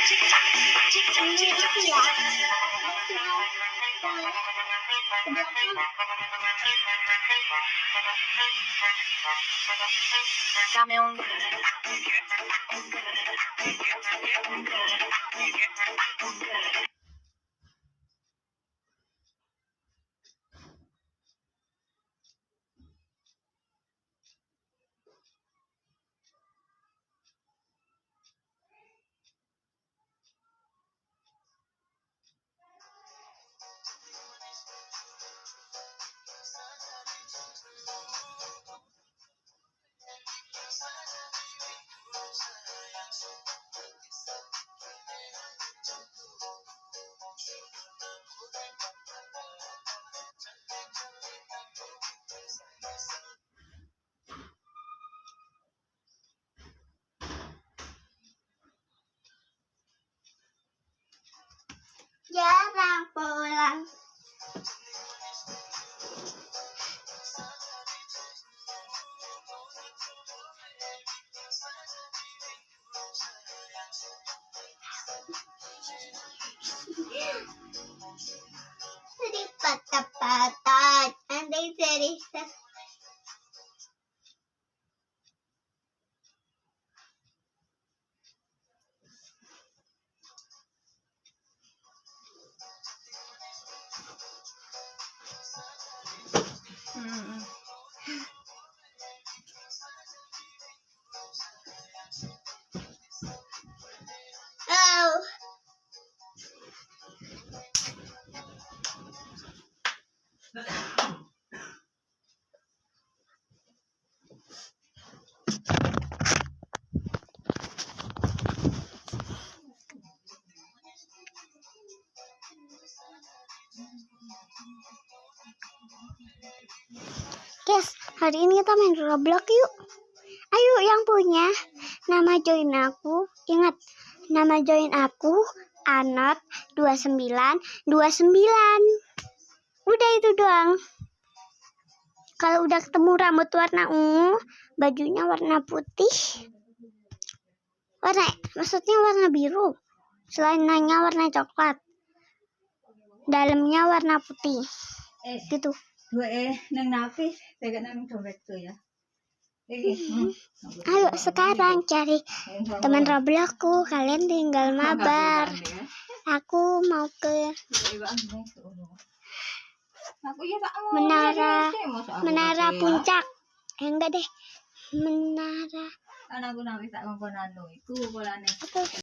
Ini itu ya. Camel. Jarang pulang. Jadi patah-patah, nanti cerita. Oh. Guys, hari ini kita main Roblox yuk. Ayo yang punya nama join aku. Ingat, nama join aku Anot2929. Udah itu doang. Kalau udah ketemu rambut warna ungu, bajunya warna putih. Maksudnya warna biru. Selananya warna coklat. Dalamnya warna putih. Gitu. Nang napis, tega nang dompet tuh ya. Ayo sekarang cari teman Robloxku. Kalian tinggal mabar. Aku mau ke menara puncak. Enggak deh. Menara. Anakku nang tak ngomong iku polane.